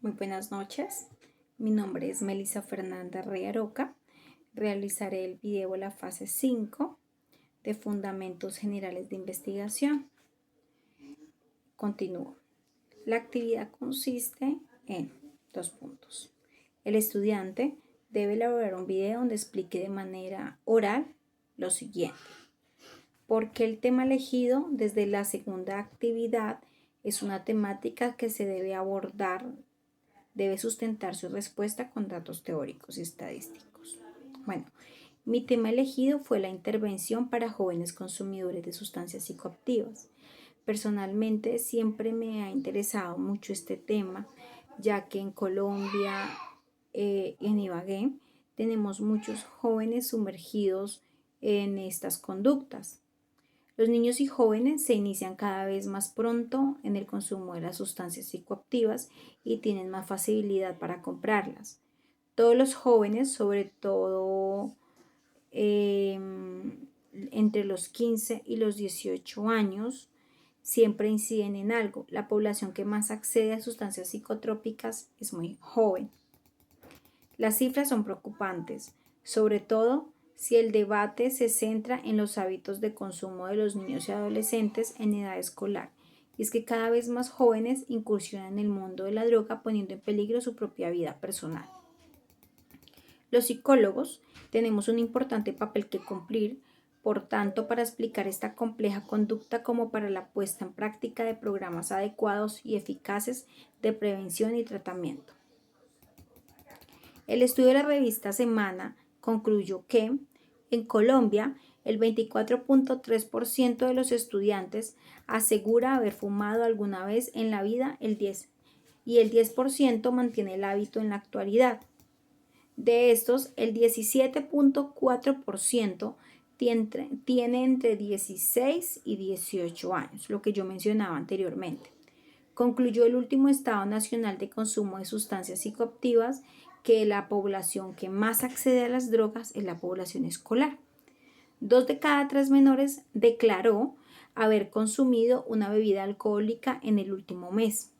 Muy buenas noches, mi nombre es Melissa Fernanda Reyaroca. Realizaré el video de la fase 5 de Fundamentos Generales de Investigación. Continúo. La actividad consiste en 2 puntos. El estudiante debe elaborar un video donde explique de manera oral lo siguiente. Porque el tema elegido desde la segunda actividad es una temática que se debe abordar. Debe sustentar su respuesta con datos teóricos y estadísticos. Bueno, mi tema elegido fue la intervención para jóvenes consumidores de sustancias psicoactivas. Personalmente siempre me ha interesado mucho este tema, ya que en Colombia y en Ibagué tenemos muchos jóvenes sumergidos en estas conductas. Los niños y jóvenes se inician cada vez más pronto en el consumo de las sustancias psicoactivas y tienen más facilidad para comprarlas. Todos los jóvenes, sobre todo entre los 15 y los 18 años, siempre inciden en algo. La población que más accede a sustancias psicotrópicas es muy joven. Las cifras son preocupantes, sobre todo si el debate se centra en los hábitos de consumo de los niños y adolescentes en edad escolar. Y es que cada vez más jóvenes incursionan en el mundo de la droga poniendo en peligro su propia vida personal. Los psicólogos tenemos un importante papel que cumplir, por tanto, para explicar esta compleja conducta como para la puesta en práctica de programas adecuados y eficaces de prevención y tratamiento. El estudio de la revista Semana concluyó que en Colombia el 24.3% de los estudiantes asegura haber fumado alguna vez en la vida y el 10% mantiene el hábito en la actualidad. De estos, el 17.4% tiene entre 16 y 18 años, lo que yo mencionaba anteriormente. Concluyó el último Estado Nacional de Consumo de Sustancias Psicoactivas que la población que más accede a las drogas es la población escolar. 2 de cada 3 menores declaró haber consumido una bebida alcohólica en el último mes.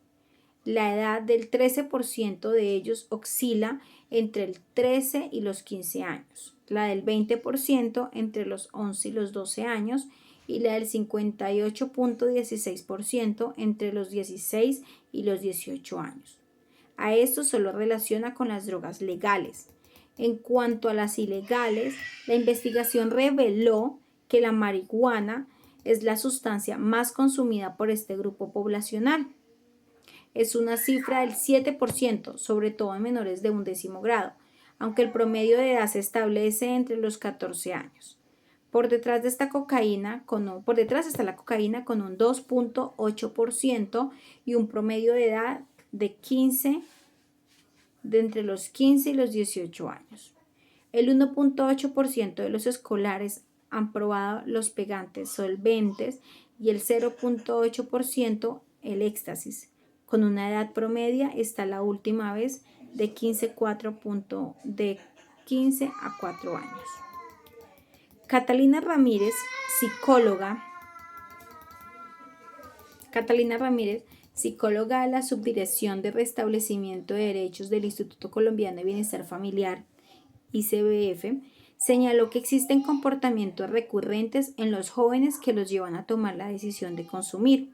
La edad del 13% de ellos oscila entre el 13 y los 15 años, la del 20% entre los 11 y los 12 años y la del 58.16% entre los 16 y los 18 años. A esto solo relaciona con las drogas legales. En cuanto a las ilegales, la investigación reveló que la marihuana es la sustancia más consumida por este grupo poblacional. Es una cifra del 7%, sobre todo en menores de 11º grado, aunque el promedio de edad se establece entre los 14 años. Por detrás está la cocaína con un 2.8% y un promedio de edad de entre los 15 y los 18 años. El 1.8% de los escolares han probado los pegantes solventes y el 0.8% el éxtasis. Con una edad promedia está la última vez de 15 a 4 años. Catalina Ramírez, psicóloga de la Subdirección de Restablecimiento de Derechos del Instituto Colombiano de Bienestar Familiar, ICBF, señaló que existen comportamientos recurrentes en los jóvenes que los llevan a tomar la decisión de consumir.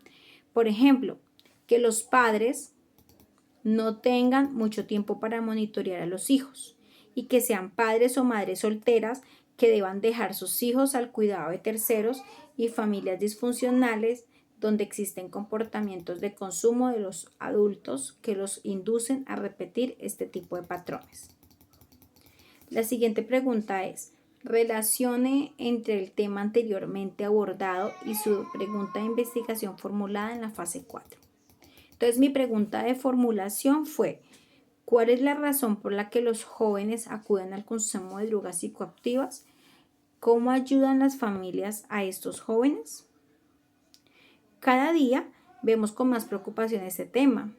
Por ejemplo, que los padres no tengan mucho tiempo para monitorear a los hijos y que sean padres o madres solteras que deban dejar sus hijos al cuidado de terceros y familias disfuncionales donde existen comportamientos de consumo de los adultos que los inducen a repetir este tipo de patrones. La siguiente pregunta es: relacione entre el tema anteriormente abordado y su pregunta de investigación formulada en la fase 4. Entonces, mi pregunta de formulación fue: ¿cuál es la razón por la que los jóvenes acuden al consumo de drogas psicoactivas? ¿Cómo ayudan las familias a estos jóvenes? Cada día vemos con más preocupación este tema.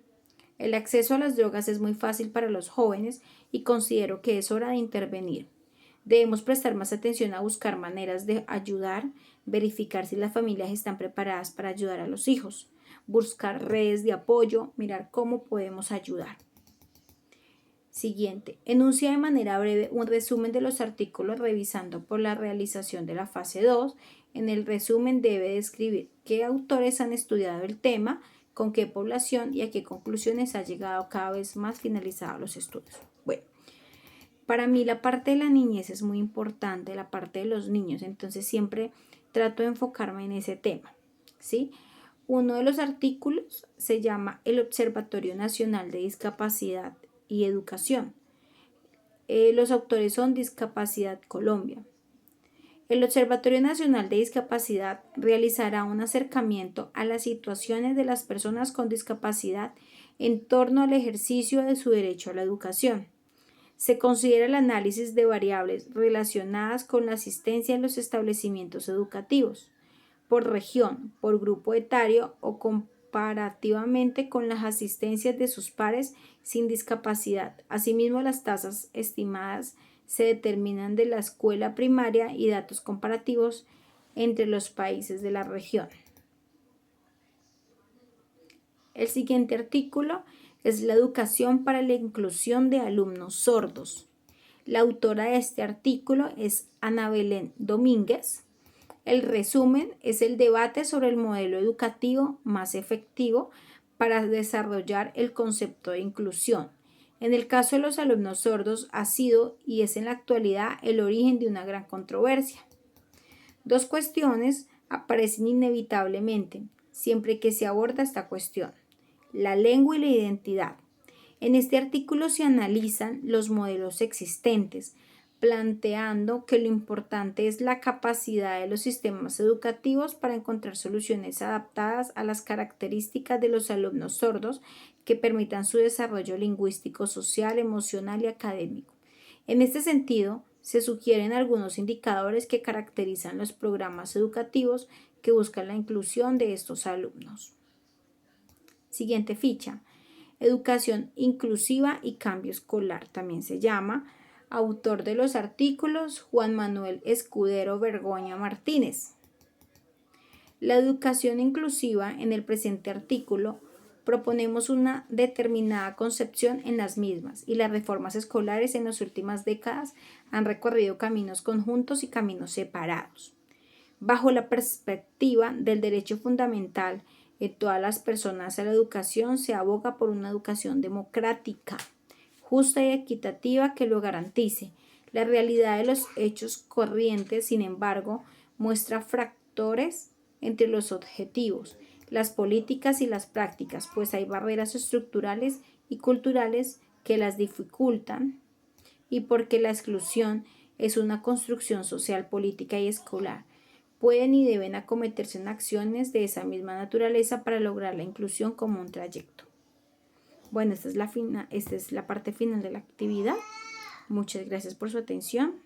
El acceso a las drogas es muy fácil para los jóvenes y considero que es hora de intervenir. Debemos prestar más atención a buscar maneras de ayudar, verificar si las familias están preparadas para ayudar a los hijos, buscar redes de apoyo, mirar cómo podemos ayudar. Siguiente. Enuncia de manera breve un resumen de los artículos revisando por la realización de la fase 2. En el resumen debe describir qué autores han estudiado el tema, con qué población y a qué conclusiones ha llegado cada vez más finalizados los estudios. Bueno, para mí la parte de la niñez es muy importante, la parte de los niños, entonces siempre trato de enfocarme en ese tema, ¿sí? Uno de los artículos se llama el Observatorio Nacional de Discapacidad y Educación. Los autores son Discapacidad Colombia. El Observatorio Nacional de Discapacidad realizará un acercamiento a las situaciones de las personas con discapacidad en torno al ejercicio de su derecho a la educación. Se considera el análisis de variables relacionadas con la asistencia en los establecimientos educativos, por región, por grupo etario o comparativamente con las asistencias de sus pares sin discapacidad. Asimismo, las tasas estimadas se determinan de la escuela primaria y datos comparativos entre los países de la región. El siguiente artículo es la educación para la inclusión de alumnos sordos. La autora de este artículo es Ana Belén Domínguez. El resumen es el debate sobre el modelo educativo más efectivo para desarrollar el concepto de inclusión. En el caso de los alumnos sordos ha sido y es en la actualidad el origen de una gran controversia. Dos cuestiones aparecen inevitablemente siempre que se aborda esta cuestión: la lengua y la identidad. En este artículo se analizan los modelos existentes, planteando que lo importante es la capacidad de los sistemas educativos para encontrar soluciones adaptadas a las características de los alumnos sordos que permitan su desarrollo lingüístico, social, emocional y académico. En este sentido, se sugieren algunos indicadores que caracterizan los programas educativos que buscan la inclusión de estos alumnos. Siguiente ficha. Educación inclusiva y cambio escolar también se llama. Autor de los artículos, Juan Manuel Escudero Bergoña Martínez. La educación inclusiva, en el presente artículo, proponemos una determinada concepción en las mismas y las reformas escolares en las últimas décadas han recorrido caminos conjuntos y caminos separados. Bajo la perspectiva del derecho fundamental de todas las personas a la educación, se aboga por una educación democrática, justa y equitativa que lo garantice. La realidad de los hechos corrientes, sin embargo, muestra fractores entre los objetivos, las políticas y las prácticas, pues hay barreras estructurales y culturales que las dificultan, y porque la exclusión es una construcción social, política y escolar. Pueden y deben acometerse en acciones de esa misma naturaleza para lograr la inclusión como un trayecto. Bueno, esta es la parte final de la actividad. Muchas gracias por su atención.